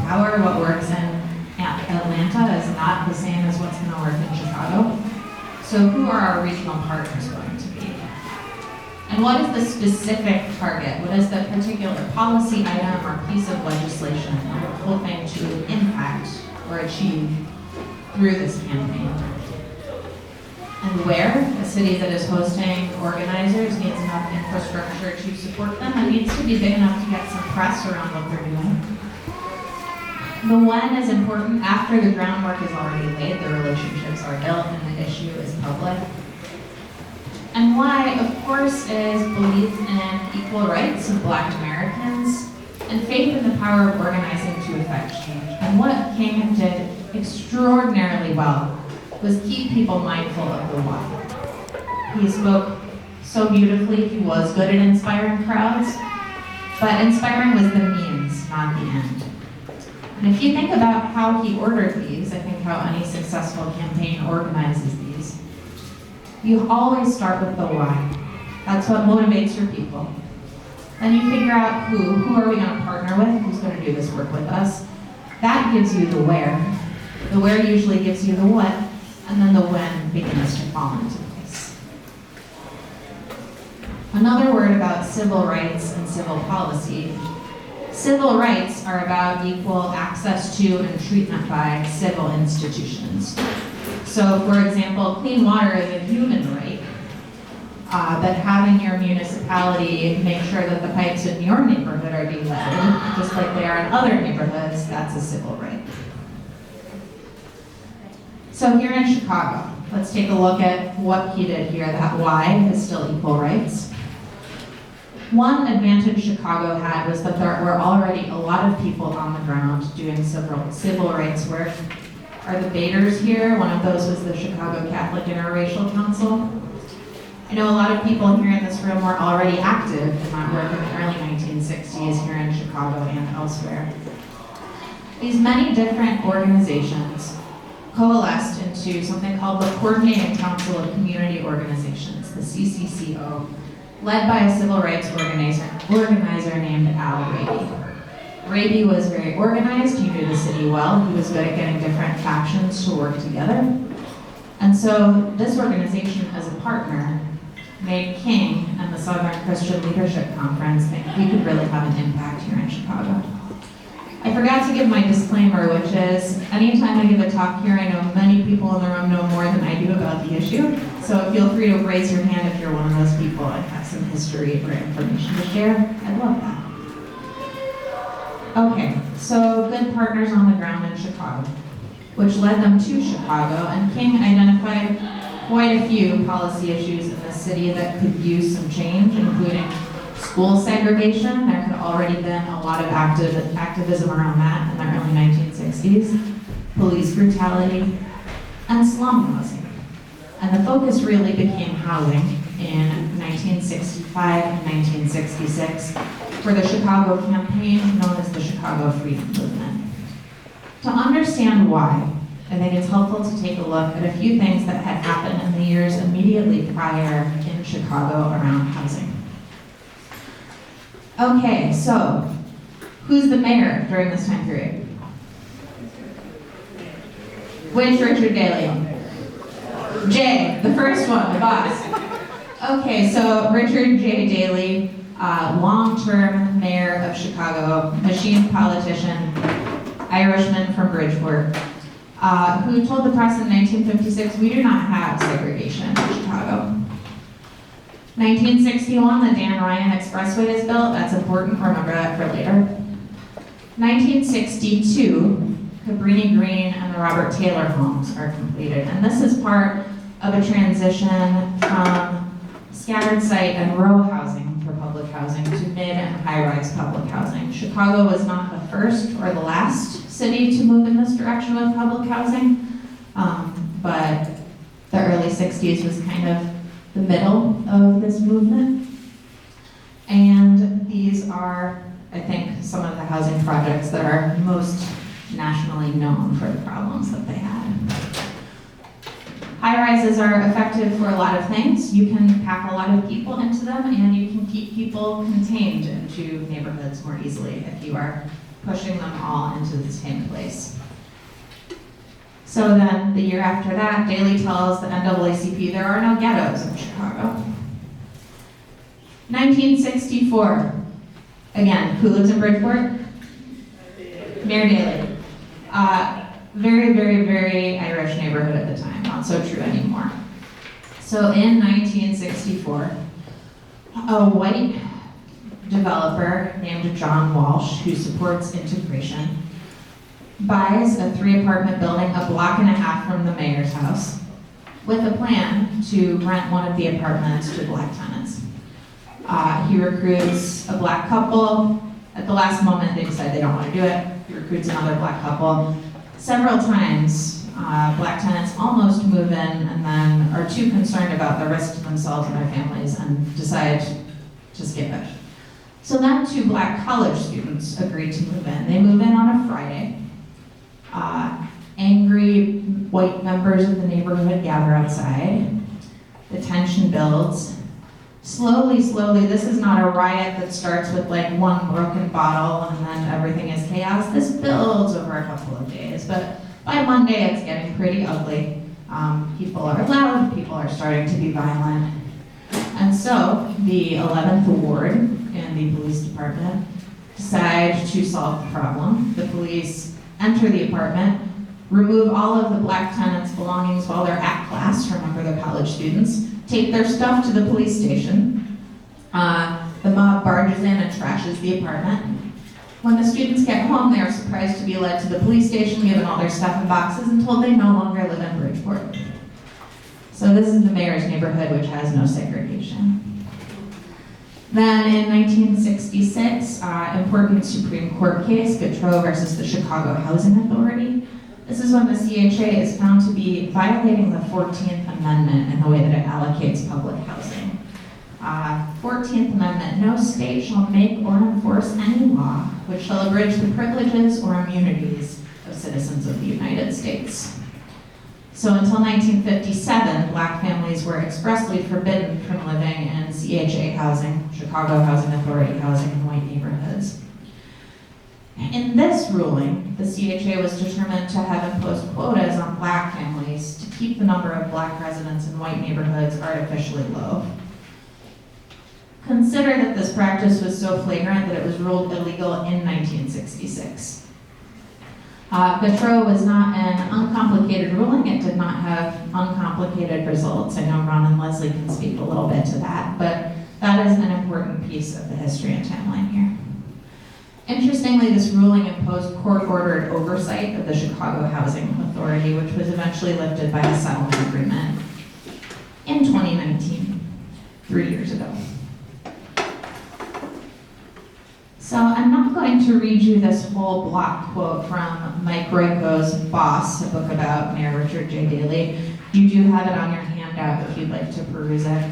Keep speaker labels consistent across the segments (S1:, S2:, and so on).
S1: power. What works in Atlanta is not the same as what's going to work in Chicago. So who are our regional partners going to be? And what is the specific target? What is the particular policy item or piece of legislation that we're hoping to impact or achieve through this campaign? And where? A city that is hosting organizers needs enough infrastructure to support them and needs to be big enough to get some press around what they're doing. The when is important after the groundwork is already laid, the relationships are built, and the issue is public. And why, of course, is belief in equal rights of Black Americans and faith in the power of organizing to effect change. And what King did extraordinarily well was keep people mindful of the why. He spoke so beautifully. He was good at inspiring crowds, but inspiring was the means, not the end. And if you think about how he ordered these, I think how any successful campaign organizes these, you always start with the why. That's what motivates your people. Then you figure out who are we going to partner with, who's going to do this work with us. That gives you the where. The where usually gives you the what, and then the when begins to fall into place. Another word about civil rights and civil policy. Civil rights are about equal access to and treatment by civil institutions. So, for example, clean water is a human right, but having your municipality make sure that the pipes in your neighborhood are de-leaded, just like they are in other neighborhoods, that's a civil right. So here in Chicago, let's take a look at what he did here. That why is still equal rights. One advantage Chicago had was that there were already a lot of people on the ground doing civil rights work. Are the Baders here? One of those was the Chicago Catholic Interracial Council. I know a lot of people here in this room were already active in that work in the early 1960s here in Chicago and elsewhere. These many different organizations coalesced into something called the Coordinating Council of Community Organizations, the CCCO, led by a civil rights organizer named Al Raby. Raby was very organized, he knew the city well, he was good at getting different factions to work together. And so this organization as a partner made King and the Southern Christian Leadership Conference think we could really have an impact here in Chicago. I forgot to give my disclaimer, which is anytime I give a talk here, I know many people in the room know more than I do about the issue. So feel free to raise your hand if you're one of those people and have some history or information to share. I'd love that. Okay, so good partners on the ground in Chicago, which led them to Chicago, and King identified quite a few policy issues in the city that could use some change, including school segregation. There had already been a lot of activism around that in the early 1960s, police brutality, and slum housing. And the focus really became housing in 1965 and 1966 for the Chicago campaign known as the Chicago Freedom Movement. To understand why, I think it's helpful to take a look at a few things that had happened in the years immediately prior in Chicago around housing. Okay, so who's the mayor during this time period? Which Richard Daley? Jay, the first one, the boss. Okay, so Richard J. Daley, long-term mayor of Chicago, machine politician, Irishman from Bridgeport, who told the press in 1956, we do not have segregation in Chicago. 1961, the Dan Ryan Expressway is built. That's important, remember that for later. 1962, Cabrini Green and the Robert Taylor homes are completed. And this is part of a transition from scattered site and row housing for public housing to mid and high-rise public housing. Chicago was not the first or the last city to move in this direction with public housing, but the early 60s was kind of the middle of this movement. And these are, I think, some of the housing projects that are most nationally known for the problems that they had. High-rises are effective for a lot of things. You can pack a lot of people into them, and you can keep people contained into neighborhoods more easily if you are pushing them all into the same place. So then, the year after that, Daley tells the NAACP there are no ghettos in Chicago. 1964. Again, who lives in Bridgeport? Mayor Daley. Very, very, very Irish neighborhood at the time, not so true anymore. So in 1964, a white developer named John Walsh, who supports integration, buys a 3-apartment building a block and a half from the mayor's house with a plan to rent one of the apartments to black tenants. He recruits a black couple. At the last moment, they decide they don't want to do it. He recruits another black couple. Several times, black tenants almost move in and then are too concerned about the risk to themselves and their families and decide to skip it. So then 2 black college students agree to move in. They move in on a Friday. Angry white members of the neighborhood gather outside. The tension builds. Slowly, this is not a riot that starts with like one broken bottle and then everything is chaos. This builds over a couple of days, but by Monday it's getting pretty ugly. People are loud, people are starting to be violent. And so the 11th Ward and the police department decide to solve the problem. The police enter the apartment, remove all of the black tenants' belongings while they're at class, remember they're college students, take their stuff to the police station. The mob barges in and trashes the apartment. When the students get home, they are surprised to be led to the police station, given all their stuff in boxes, and told they no longer live in Bridgeport. So this is the mayor's neighborhood, which has no segregation. Then in 1966, important Supreme Court case, Gautreaux versus the Chicago Housing Authority. This is when the CHA is found to be violating the 14th Amendment in the way that it allocates public housing. 14th Amendment, no state shall make or enforce any law which shall abridge the privileges or immunities of citizens of the United States. So until 1957, black families were expressly forbidden from living in CHA housing, Chicago Housing Authority housing, in white neighborhoods. In this ruling, the CHA was determined to have imposed quotas on black families to keep the number of black residents in white neighborhoods artificially low. Consider that this practice was so flagrant that it was ruled illegal in 1966. Gautreaux was not an uncomplicated ruling. It did not have uncomplicated results. I know Ron and Leslie can speak a little bit to that, but that is an important piece of the history and timeline here. Interestingly, this ruling imposed court-ordered oversight of the Chicago Housing Authority, which was eventually lifted by a settlement agreement in 2019, 3 years ago. So I'm not going to read you this whole block quote from Mike Royko's Boss, a book about Mayor Richard J. Daley. You do have it on your handout if you'd like to peruse it.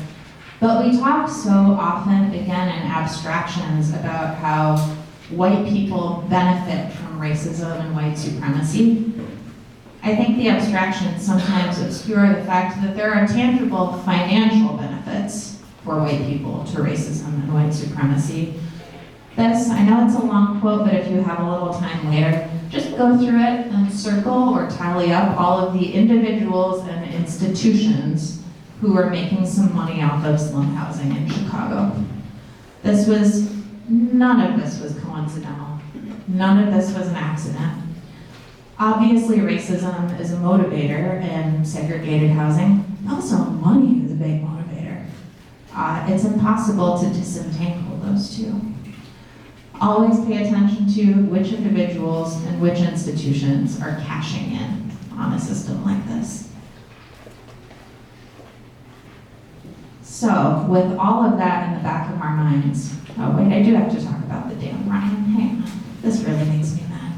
S1: But we talk so often, again, in abstractions about how white people benefit from racism and white supremacy. I think the abstractions sometimes obscure the fact that there are tangible financial benefits for white people to racism and white supremacy. This, I know it's a long quote, but if you have a little time later, just go through it and circle or tally up all of the individuals and institutions who are making some money off of slum housing in Chicago. None of this was coincidental. None of this was an accident. Obviously, racism is a motivator in segregated housing. Also, money is a big motivator. It's impossible to disentangle those two. Always pay attention to which individuals and which institutions are cashing in on a system like this. So, with all of that in the back of our minds, oh wait, I do have to talk about the damn Ryan. Hang on, this really makes me mad.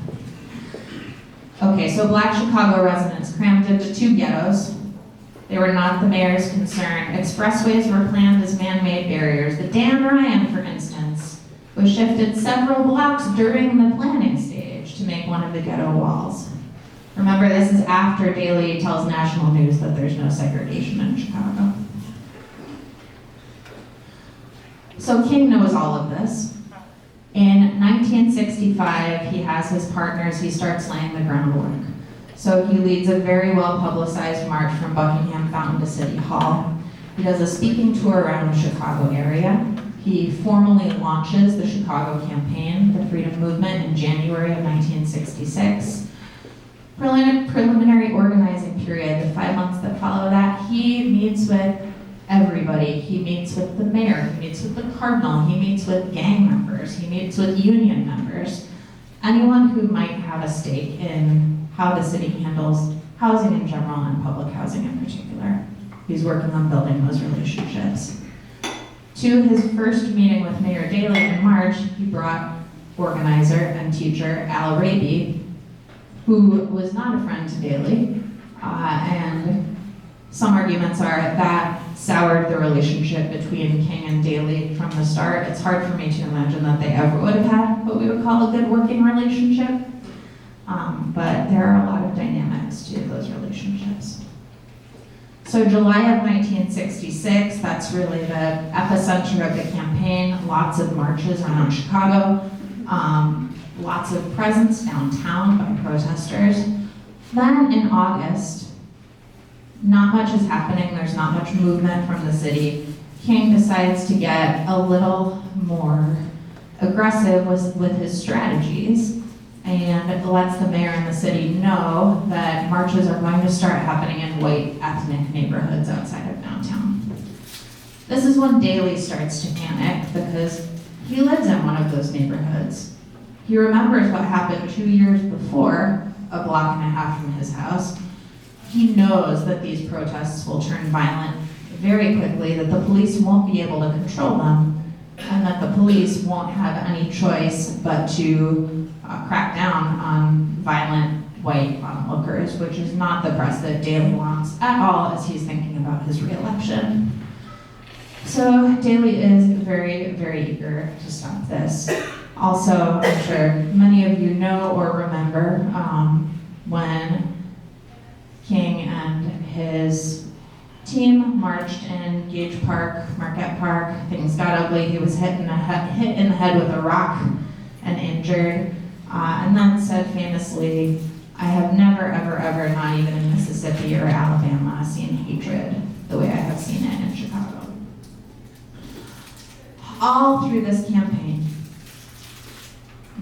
S1: Okay, so black Chicago residents crammed into 2 ghettos. They were not the mayor's concern. Expressways were planned as man-made barriers. The Dan Ryan, for instance, was shifted several blocks during the planning stage to make one of the ghetto walls. Remember, this is after Daley tells national news that there's no segregation in Chicago. So King knows all of this, In 1965, he has his partners, he starts laying the groundwork. So he leads a very well-publicized march from Buckingham Fountain to City Hall. He does a speaking tour around the Chicago area. He formally launches the Chicago campaign, the Freedom Movement, in January of 1966. Preliminary organizing period, the 5 months that follow that, he meets with everybody. He meets with the mayor, he meets with the cardinal, he meets with gang members, he meets with union members, anyone who might have a stake in how the city handles housing in general and public housing in particular. He's working on building those relationships. To his first meeting with Mayor Daley in March, he brought organizer and teacher Al Raby, who was not a friend to Daley, and some arguments are that soured the relationship between King and Daley from the start. It's hard for me to imagine that they ever would have had what we would call a good working relationship, but there are a lot of dynamics to those relationships. So July of 1966, that's really the epicenter of the campaign. Lots of marches around Chicago, lots of presence downtown by protesters. Then in August, not much is happening, there's not much movement from the city. King decides to get a little more aggressive with his strategies and lets the mayor and the city know that marches are going to start happening in white ethnic neighborhoods outside of downtown. This is when Daley starts to panic because he lives in one of those neighborhoods. He remembers what happened 2 years before, a block and a half from his house. He knows that these protests will turn violent very quickly, that the police won't be able to control them, and that the police won't have any choice but to crack down on violent white onlookers, which is not the press that Daley wants at all as he's thinking about his re-election. So Daley is very, very eager to stop this. Also, I'm sure many of you know or remember when King and his team marched in Gage Park, Marquette Park. Things got ugly. He was hit in the head with a rock and injured. And then said famously, "I have never, ever, ever, not even in Mississippi or Alabama, seen hatred the way I have seen it in Chicago." All through this campaign,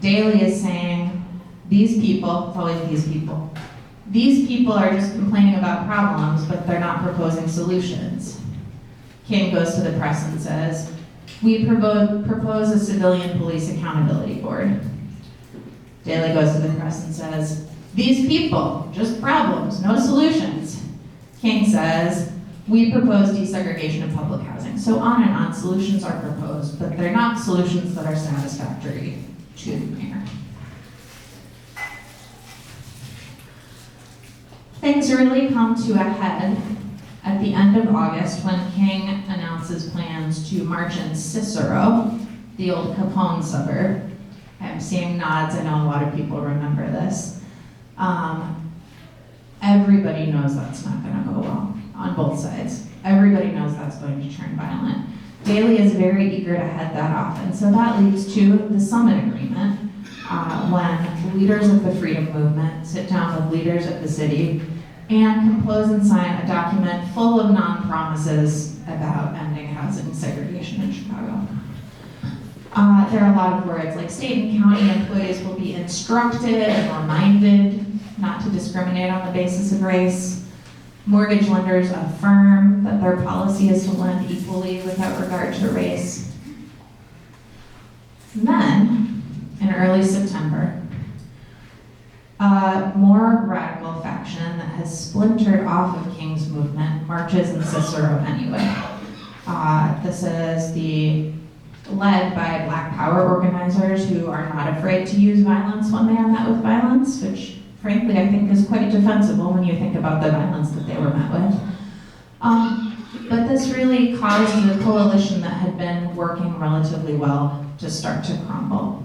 S1: Daley is saying, these people, it's always these people are just complaining about problems, but they're not proposing solutions. King goes to the press and says, "We propose a civilian police accountability board." Daley goes to the press and says, "These people, just problems, no solutions." King says, "We propose desegregation of public housing." So on and on, solutions are proposed, but they're not solutions that are satisfactory to the mayor. Things really come to a head at the end of August when King announces plans to march in Cicero, the old Capone suburb. I'm seeing nods, I know a lot of people remember this. Everybody knows that's not gonna go well on both sides. Everybody knows that's going to turn violent. Daley is very eager to head that off, and so that leads to the summit agreement, when leaders of the Freedom Movement sit down with leaders of the city and compose and sign a document full of non-promises about ending housing segregation in Chicago. There are a lot of words like state and county employees will be instructed and reminded not to discriminate on the basis of race. Mortgage lenders affirm that their policy is to lend equally without regard to race. And then, in early September, a more radical faction that has splintered off of King's movement marches in Cicero anyway. This is led by Black Power organizers who are not afraid to use violence when they are met with violence, which frankly I think is quite defensible when you think about the violence that they were met with. But this really caused the coalition that had been working relatively well to start to crumble.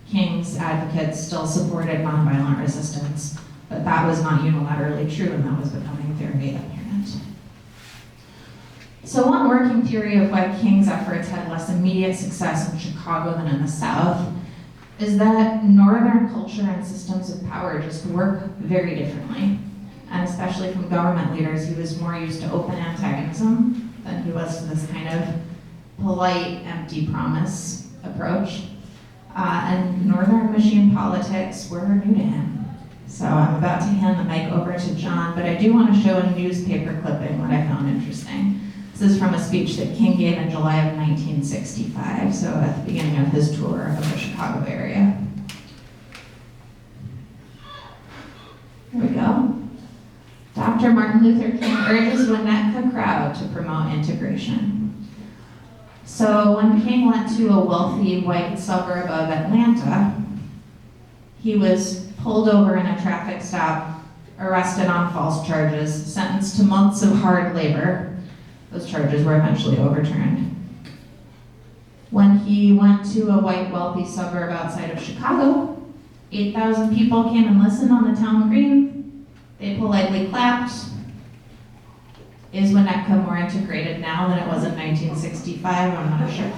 S1: King's advocates still supported nonviolent resistance, but that was not unilaterally true, and that was becoming very apparent. So one working theory of why King's efforts had less immediate success in Chicago than in the South is that Northern culture and systems of power just work very differently. And especially from government leaders, he was more used to open antagonism than he was to this kind of polite, empty promise approach. And Northern machine politics were new to him. So I'm about to hand the mic over to John, but I do want to show a newspaper clipping that I found interesting. This is from a speech that King gave in July of 1965, so at the beginning of his tour of the Chicago area. Here we go. Dr. Martin Luther King urges Winnetka crowd to promote integration. So when King went to a wealthy white suburb of Atlanta, he was pulled over in a traffic stop, arrested on false charges, sentenced to months of hard labor. Those charges were eventually overturned. When he went to a white wealthy suburb outside of Chicago, 8,000 people came and listened on the town green. They politely clapped. Is Winnetka more integrated now than it was in 1965? I'm not sure.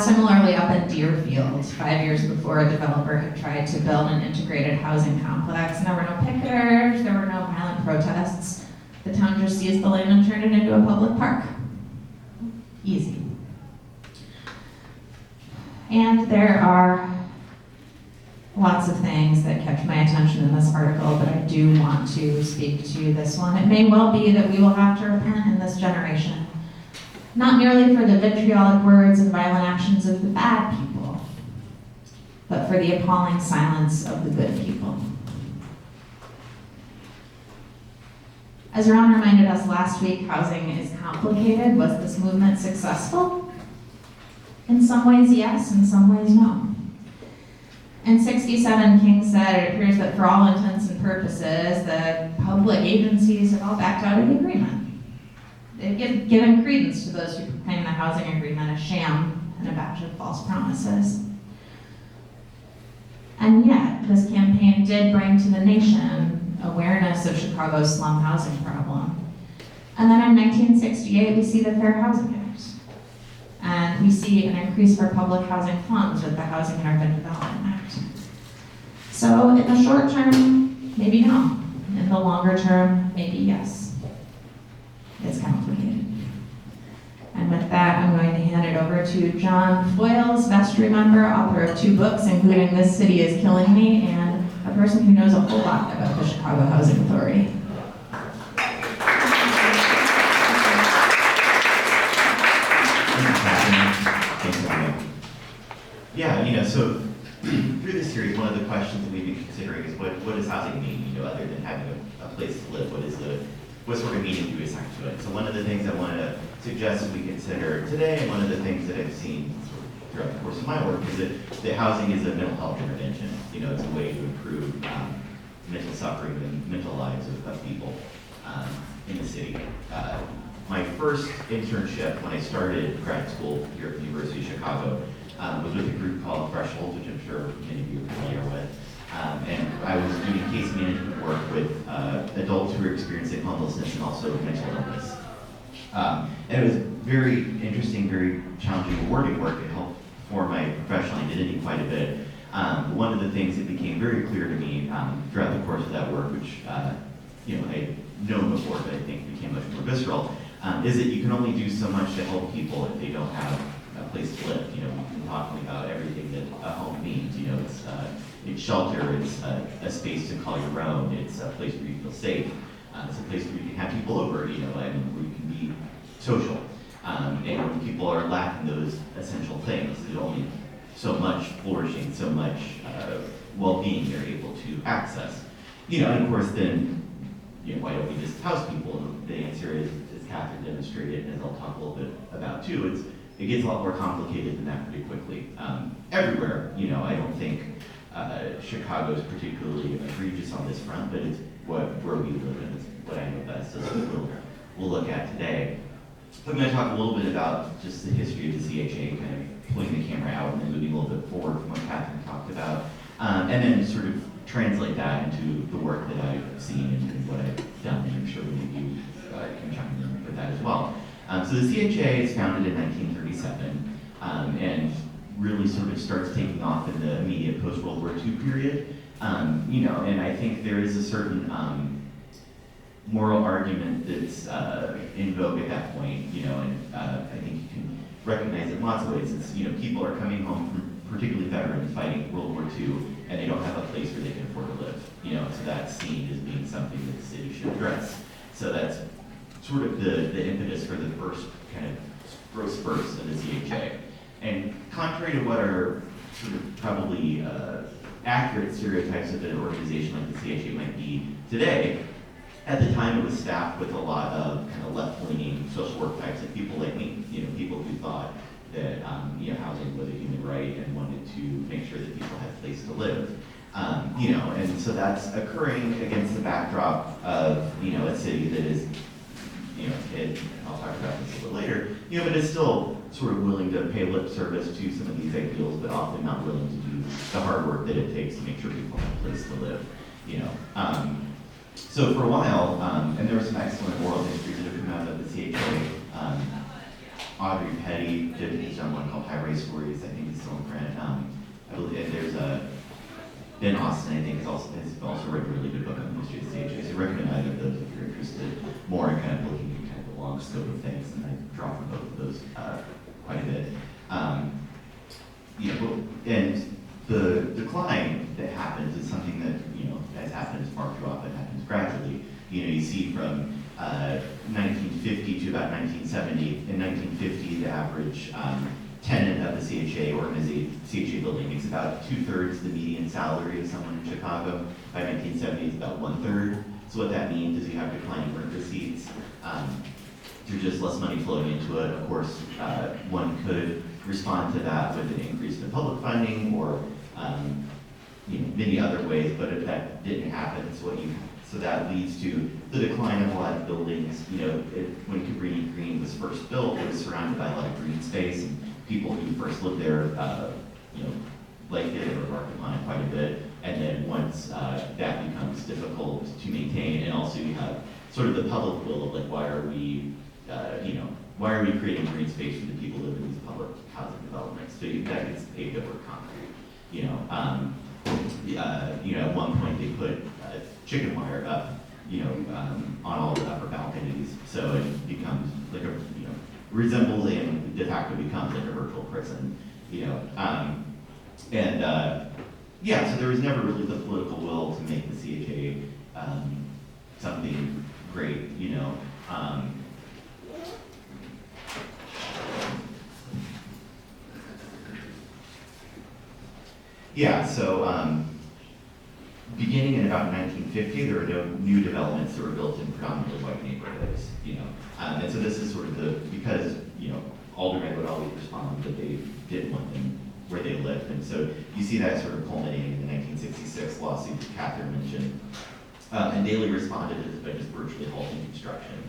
S1: Similarly, up in Deerfield, 5 years before, a developer had tried to build an integrated housing complex, and there were no picketers, there were no violent protests. The town just seized the land and turned it into a public park. Easy. And there are lots of things that catch my attention in this article, but I do want to speak to this one. It may well be that we will have to repent in this generation, not merely for the vitriolic words and violent actions of the bad people, but for the appalling silence of the good people. As Ron reminded us last week, housing is complicated. Was this movement successful? In some ways, yes. In some ways, no. In 67, King said, it appears that for all intents and purposes, the public agencies have all backed out of the agreement. They've given credence to those who proclaim the housing agreement a sham and a batch of false promises. And yet, this campaign did bring to the nation awareness of Chicago's slum housing problem. And then in 1968, we see the Fair Housing Act. And we see an increase for public housing funds with the Housing and Urban Development Act. So in the short term, maybe no. In the longer term, maybe yes. It's complicated. And with that, I'm going to hand it over to John Foyles, vestry member, author of 2 books, including This City is Killing Me, and a person who knows a whole lot about the Chicago Housing Authority.
S2: Yeah, so through this series, one of the questions that we've been considering is what does housing mean, other than having a place to live? What sort of meaning do we assign to it? So one of the things I want to suggest we consider today, and one of the things that I've seen throughout the course of my work, is that housing is a mental health intervention. It's a way to improve mental suffering and mental lives of people in the city. My first internship when I started grad school here at the University of Chicago was with a group called Threshold, which I'm sure many of you are familiar with. And I was doing case management work with adults who were experiencing homelessness and also mental illness. And it was very interesting, very challenging, rewarding work. It helped form my professional identity quite a bit. One of the things that became very clear to me throughout the course of that work, which I had known before, but I think became much more visceral, is that you can only do so much to help people if they don't have a place to live. We've been talking about everything that a home means. It's shelter, it's a space to call your own, it's a place where you feel safe, it's a place where you can have people over, and where you can be social. And when people are lacking those essential things, there's only so much flourishing, so much well-being they're able to access. And of course then, why don't we just house people? And the answer is, as Catherine demonstrated, and as I'll talk a little bit about too, it gets a lot more complicated than that pretty quickly. Everywhere, I don't think Chicago is particularly egregious on this front, but it's where we live, and it's what I know best, as we'll look at today. So I'm going to talk a little bit about just the history of the CHA, kind of pulling the camera out and then moving a little bit forward from what Catherine talked about, and then sort of translate that into the work that I've seen and what I've done, and I'm sure many of you can chime in with that as well. So the CHA is founded in 1937, and really sort of starts taking off in the immediate post-World War II period. And I think there is a certain moral argument that's in vogue at that point, and I think you can recognize it in lots of ways. It's, people are coming home from, particularly veterans fighting World War II, and they don't have a place where they can afford to live, so that's seen as being something that the city should address. So that's sort of the impetus for the first kind of growth spurts of the CHA. And contrary to what are sort of probably accurate stereotypes of an organization like the CHA might be today, at the time it was staffed with a lot of kind of left-leaning social work types of people like me, people who thought that housing was a human right and wanted to make sure that people had a place to live. And so that's occurring against the backdrop of, a city that is, and I'll talk about this a little later, but is still sort of willing to pay lip service to some of these ideals, but often not willing to do the hard work that it takes to make sure people have a place to live, So for a while, and there were some excellent oral histories that have come out of the CHA. Audrey Petty has done one called High Rise Stories, I think it's still in print. I believe and there's Ben Austin, I think, has also written a really good book on the history of the CHA. So I recommend either of those if you're interested more in kind of looking at kind of the long scope of things, and I draw from both of those quite a bit. And the decline that happens is something that, as happens far too often, happens gradually. You see from 1950 to about 1970. In 1950, the average tenant of the CHA CHA building makes about 2/3 the median salary of someone in Chicago. By 1970, it's about 1/3. So what that means is you have declining rent receipts. There's just less money flowing into it. Of course, one could respond to that with an increase in public funding or many other ways, but if that didn't happen, so that leads to the decline of a lot of buildings. When Cabrini Green was first built, it was surrounded by a lot of green space, and people who first lived there, liked it and remarked upon it quite a bit. And then once that becomes difficult to maintain, and also you have sort of the public will of like, why are we creating green space for the people who live in these public housing developments? So that gets paved over concrete. At one point they put chicken wire up, on all the upper balconies, so it becomes like resembles and de facto becomes like a virtual prison, so there was never really the political will to make the CHA something great, beginning in about 1950, there were no new developments that were built in predominantly white neighborhoods, and so this is sort of because, aldermen would always respond that they didn't want them where they lived, and so you see that sort of culminating in the 1966 lawsuit that Catherine mentioned, and Daley responded to this by just virtually halting construction.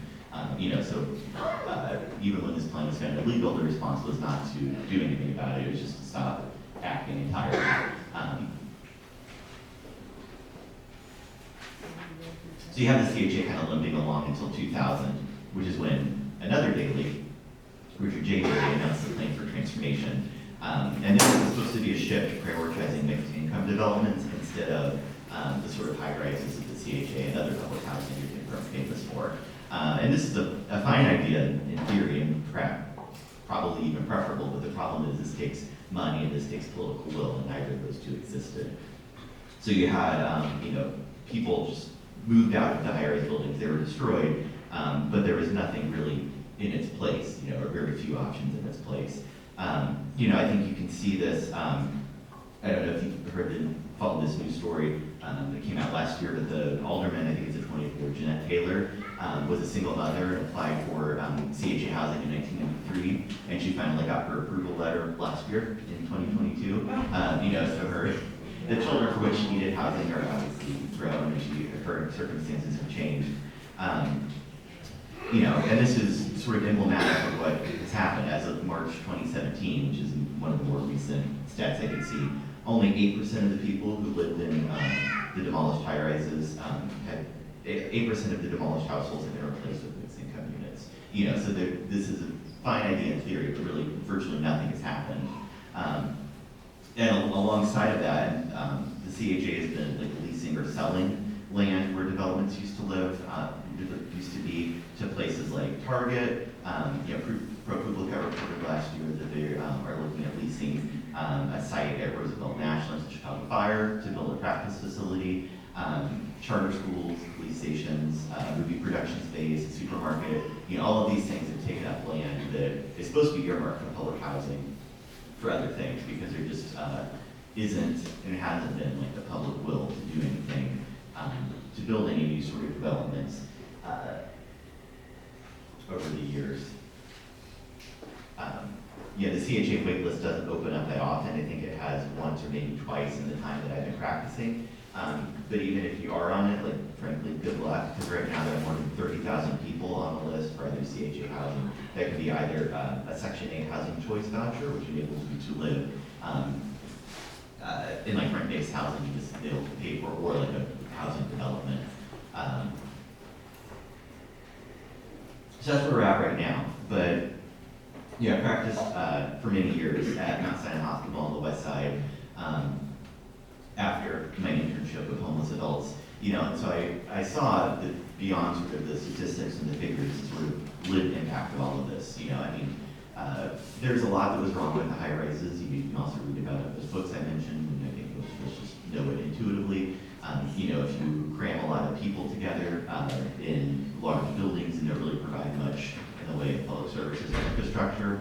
S2: Even when this plan was found illegal, the response was not to do anything about it, it was just to stop acting entirely. So you have the CHA kind of limping along until 2000, which is when another Daley, Richard J. Daley, announced the plan for transformation. And this was supposed to be a shift prioritizing mixed income developments instead of the sort of high rises of the CHA and other public housing you're famous for. And this is a fine idea in theory and probably even preferable, but the problem is this takes money and this takes political will, and neither of those two existed. So you had, people just moved out of the high-rise buildings, they were destroyed, but there was nothing really in its place, or very few options in its place. I think you can see this, I don't know if you've followed this news story that came out last year, but the alderman, I think it's a 24, Jeanette Taylor, was a single mother and applied for CHA housing in 1993, and she finally got her approval letter last year in 2022. So the children for which she needed housing are obviously grown, and her circumstances have changed. And this is sort of emblematic of what has happened as of March 2017, which is one of the more recent stats I can see. Only 8% of the people who lived in the demolished high-rises 8% of the demolished households have been replaced with mixed So this is a fine idea in theory, but really virtually nothing has happened. And alongside of that, the CHA has been like leasing or selling land where developments used to live, used to be to places like Target. ProPublica reported last year that they are looking at leasing a site at Roosevelt National and Chicago Fire to build a practice facility, charter schools, police stations, movie production space, supermarket. All of these things have taken up land that is supposed to be earmarked for public housing for other things because there just isn't and hasn't been like the public will to do anything to build any new sort of developments over the years. The CHA waitlist doesn't open up that often. I think it has once or maybe twice in the time that I've been practicing. But even if you are on it, like frankly, good luck, because right now there are more than 30,000 people on the list for either CHA housing. That could be either a Section 8 housing choice voucher, which enables you to live in like rent-based housing, you just they'll pay for, or like a housing development. So that's where we're at right now. But I practiced for many years at Mount Sinai Hospital on the west side after my internship with homeless adults. And so I saw that beyond sort of the statistics and the figures, the sort of lived impact of all of this. There's a lot that was wrong with the high rises. You can also read about it. Those books I mentioned, and I think let's just know it intuitively. If you cram a lot of people together in large buildings and don't really provide much in the way of public services or infrastructure,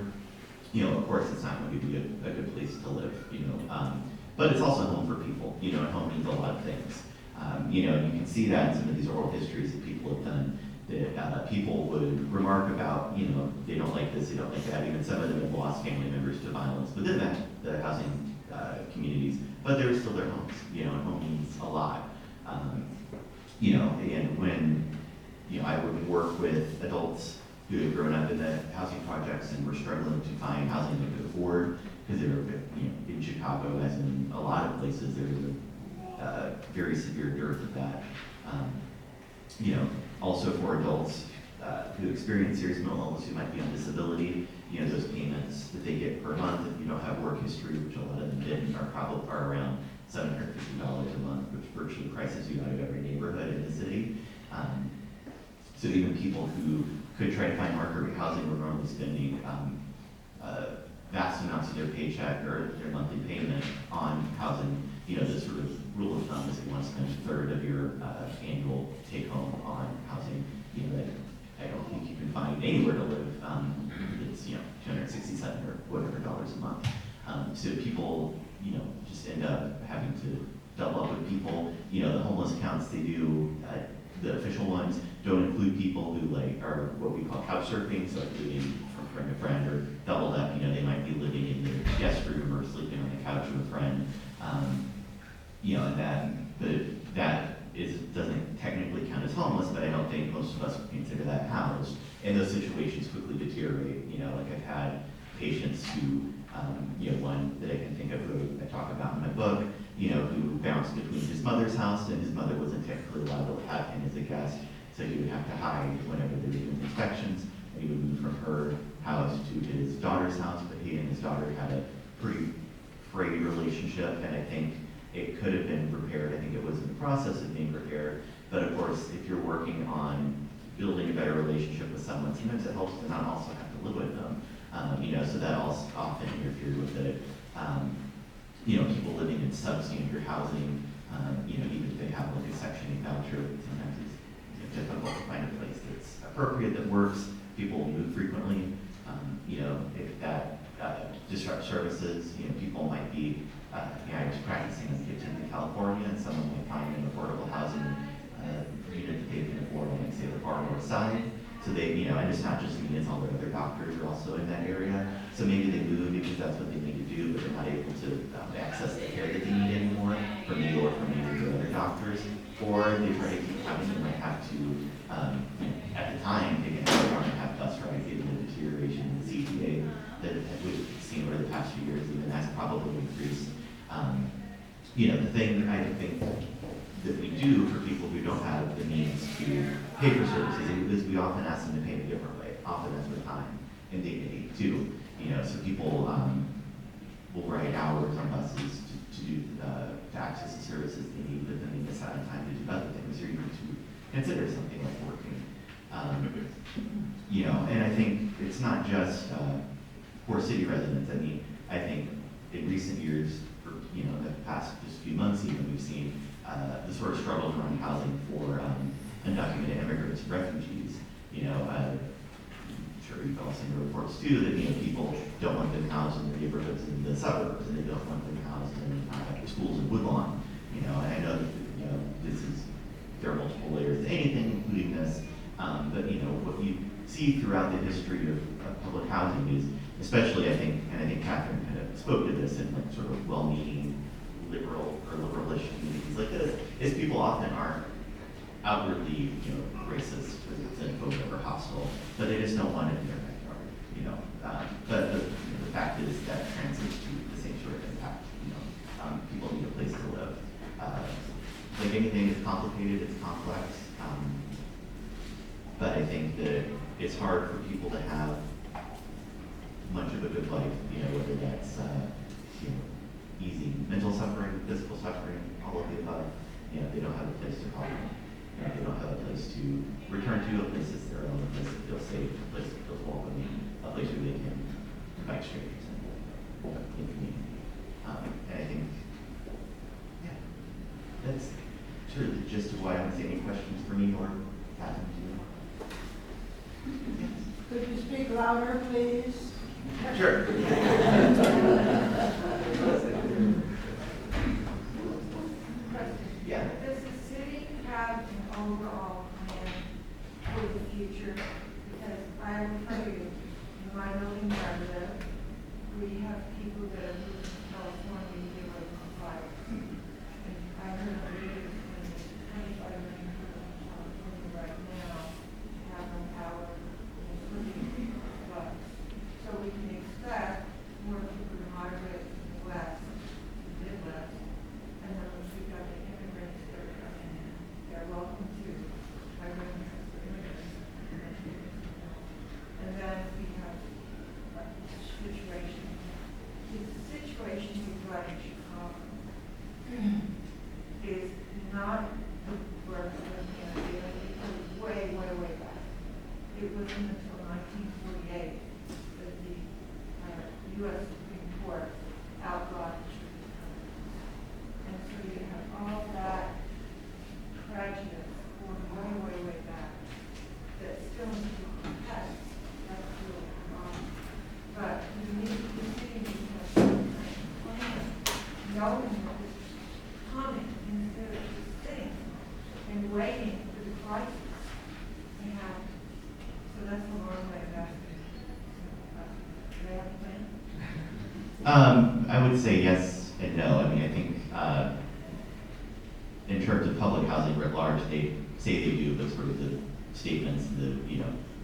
S2: of course it's not going to be a good place to live, but it's also home for people, and home means a lot of things. You can see that in some of these oral histories that people have done, that people would remark about, they don't like this, they don't like that. Even some of them have lost family members to violence within the housing communities, but they're still their homes, and home means a lot. And when, I would work with adults who had grown up in the housing projects and were struggling to find housing they could afford, because they were, in Chicago, as in a lot of places, there's a very severe dearth of that. Also for adults who experience serious mental illness, who might be on disability, those payments that they get per month, if you don't have work history, which a lot of them didn't, are around $750 a month, which virtually prices you out of every neighborhood in the city. So even people who could try to find market rate housing were normally spending vast amounts of their paycheck or their monthly payment on housing. The sort of rule of thumb is if you want to spend a third of your annual take home on housing, that I don't think you can find anywhere to live. It's $267 or whatever dollars a month. So people just end up having to double up with people. The homeless counts they do, the official ones don't include people who are what we call couch surfing, so living from friend to friend or doubled up. They might be living in their guest room or sleeping on the couch with a friend. And that doesn't technically count as homeless, but I don't think most of us would consider that housed. And those situations quickly deteriorate. I've had patients who, one that I can think of who I talk about in my book, who bounced between his mother's house, and his mother wasn't technically allowed to have him as a guest, so he would have to hide whenever they were doing inspections. And he would move from her house to his daughter's house, but he and his daughter had a pretty frayed relationship, and I think it could have been repaired. I think it was in the process of being repaired. But of course, if you're working on building a better relationship with someone, sometimes it helps to not also have to live with them. So that also often interfered with it. People living in substandard housing, even if they have like a Section 8 voucher, sometimes it's difficult to find a place that's appropriate, that works. People move frequently. If that disrupts services, people might be, I was practicing in 15th in California, and someone might find an affordable housing unit that they can afford on, like, say, the far north side. So they, and it's not just me, it's all their other doctors are also in that area. So maybe they move because that's what they need to do, but they're not able to access the care that they need anymore from me or from maybe their other doctors. Or they try to keep having, they might have to, at the time, they can have bus rides, given the deterioration in the CTA that we've seen over the past few years, even that's probably increased. The thing I think that we do for people who don't have the means to pay for services is we often ask them to pay in a different way. often that's with time and dignity too. So people will write hours on buses to access the services they need, but then they miss out on time to do other things or even to consider something like working. And I think it's not just poor city residents. I mean, I think in recent years, or, the past just few months even, we've seen the sort of struggle around housing for undocumented immigrants and refugees. I'm sure you've all seen the reports too that people don't want them housed in the neighborhoods in the suburbs, and they don't want them housed in schools in Woodlawn. And I know that there are multiple layers to anything, including this. But what you see throughout the history of public housing is, especially I think Catherine kind of spoke to this in like sort of well-meaning liberal or liberalish communities like this, is people often aren't outwardly racist or xenophobic or hostile, but they just don't want it in their backyard. But the fact is that translates to the same sort of impact. People need a place to live. Like anything, it's complicated, it's complex. But I think that it's hard for people to have much of a good life, whether that's easy mental suffering, physical suffering, all of the above. They don't have a place to call home. They don't have a place to return to, a place that's their own, a place that feels safe, a place that feels welcoming, a place where they can invite strangers in community. And I think, that's sort of the gist of why I don't see any questions for me or Catherine, do you?
S3: Could you speak louder, please?
S2: Sure. Yeah.
S3: Does the city have an overall plan for the future? Because I will tell you, in my building where I live, we have people that have moved to California to give us fires. And I heard a meeting when there's 25 million people in California right now have no power, including floods. So we can expect more people to migrate to the west, the Midwest, and then we've got the immigrants that are coming in. They're welcome to migrant immigrants. And then we have a situation. The situation we've got in Chicago is not the birth of Canada. It goes way, way, way back. It wasn't until 1948 that the U.S. Supreme Court outlawed church. And so you have all that prejudice going way, way, way back that still needs to be protected. That's really wrong. But we need the city needs to have some kind of plan, knowing what is coming instead of just sitting and waiting for the crisis to happen. So that's the wrong way of asking. Do they have a plan?
S2: I would say yes and no. I mean, I think in terms of public housing writ large, they say they do, but sort of the statements, the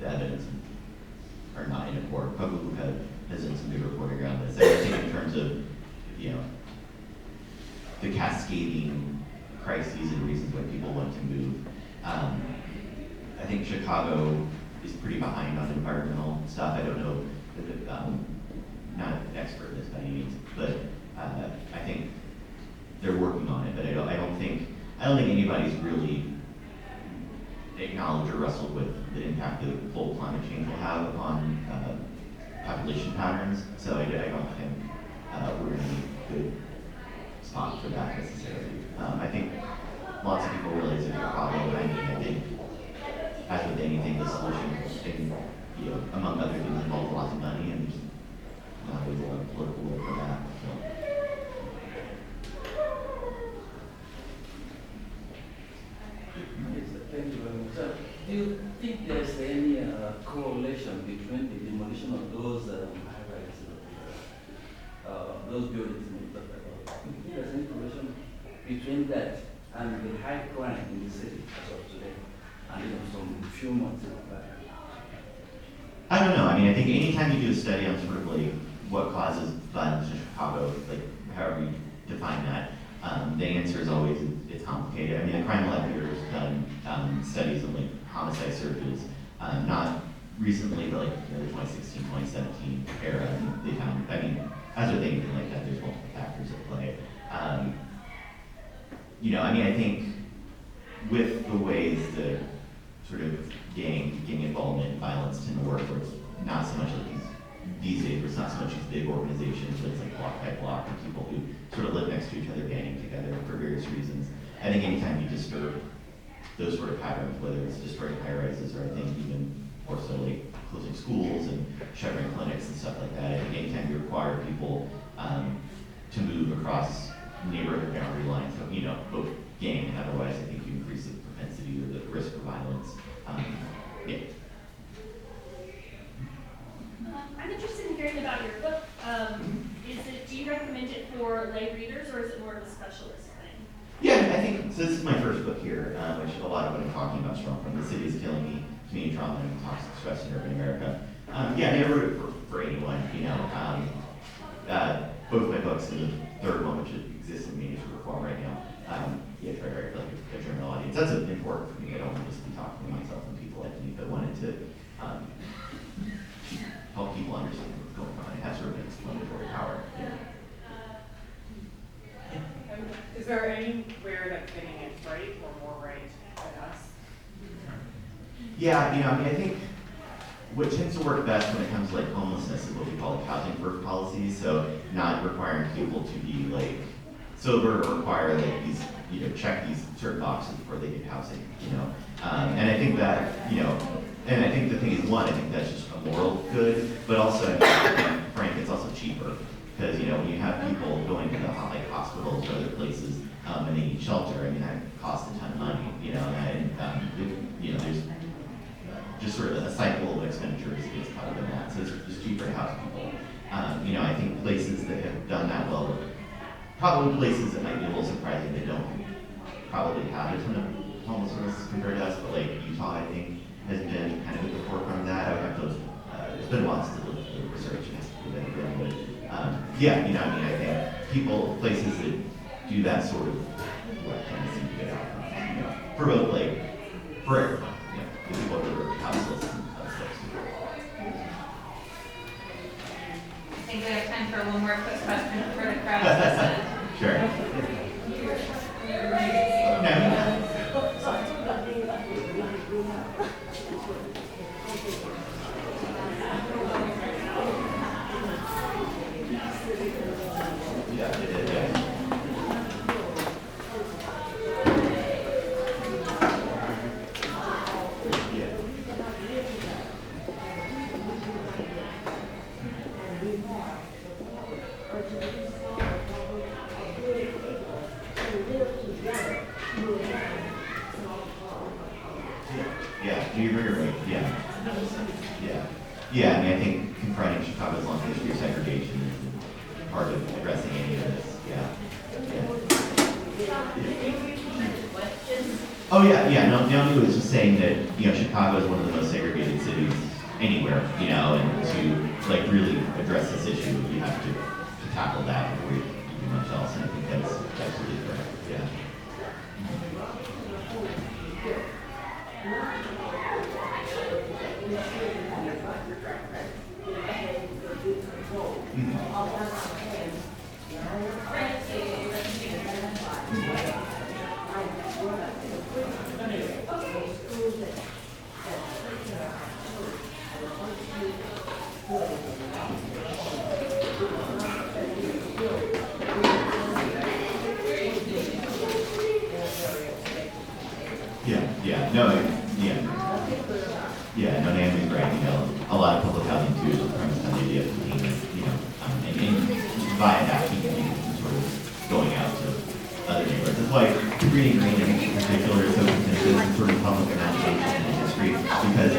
S2: evidence are not in accord. Public has done some good reporting around this. I think in terms of the cascading crises and reasons why people want to move, I think Chicago is pretty behind on environmental stuff. I don't know, not an expert in this by any means, but I think they're working on it. But I don't think anybody's really acknowledged or wrestled with the impact that global climate change will have on population patterns. So I don't think we're in a good spot for that necessarily. I think lots of people realize it's a problem. I mean, I think as with anything, the solution can, among other things, involve lots of money and just not always a lot of political will for that. So.
S4: Yes, thank you very much. Do you think there's any correlation between the demolition of those high-rise, those buildings we talked about? Do you think there's any correlation between that and the high crime in the city as of today, and some few months back?
S2: I don't know. I mean, I think anytime you do a study on sort of like what causes violence in Chicago, like however you define that, the answer is always it's complicated. I mean, the Crime Lab here has done studies on like homicide surges, not recently, but like, the 2016, 2017 era, they found, I mean, as with anything like that, there's multiple factors at play. I think with the ways the sort of gang involvement and violence tend to work, where it's not so much like these days, where it's not so much these big organizations, but it's like block by block, and people who sort of live next to each other, banding together for various reasons. I think anytime you disturb those sort of patterns, whether it's destroying high-rises or I think even more so like closing schools and shuttering clinics and stuff like that, I think anytime you require people to move across neighborhood boundary lines, both gang and otherwise, I think you increase the propensity or the risk of violence. Yeah.
S5: I'm interested in hearing about your book. Do you recommend it for lay readers, or is it more of a specialist thing?
S2: Yeah, I think, so this is my first book here, which a lot of what I'm talking about strong from The City is Killing Me, Community Trauma and Toxic Stress in Urban America. I wrote it for anyone, both my books and the third one, which exists in manuscript form right now, try to write for like a general audience. That's important for me. I don't want to just be talking to myself and people like me, but I wanted to help people understand what's going on. It has sort of an explanatory power.
S6: Is there anywhere that's getting it right or more right than us?
S2: I think what tends to work best when it comes to like homelessness is what we call like housing first policies. So not requiring people to be like sober or require like these, check these certain boxes before they get housing, and I think that, and I think the thing is, one, I think that's just a moral good, but also, Frank, it's also cheaper. Because, when you have people going to the hospitals or other places, and they need shelter, that costs a ton of money, there's just sort of a cycle of expenditures is part of that. So it's just cheaper to house people. I think places that have done that well, probably places that might be a little surprising, they don't probably have a ton of homelessness compared to us, but like Utah, I think, has been kind of at the forefront of that. I would have to, it's been a while since I looked at the research and has to do that again, but I think places that do that sort of work tend to seem to get outcomes, for both for everyone, the people who are houseless and stuff.
S1: I think we have time for one more quick question for the crowd.
S2: Sure. I think confronting Chicago's long history of segregation is part of addressing any of this. Naomi was just saying that, Chicago is one of the most segregated cities anywhere, and to really address this issue, you have to tackle that before you do much else, and I think that's absolutely correct. Naomi's right. A lot of public housing too is premised on the idea of containment, and via that people sort of going out to other neighborhoods. That's why Green in particular is so contentious in sort of public imagination and history, because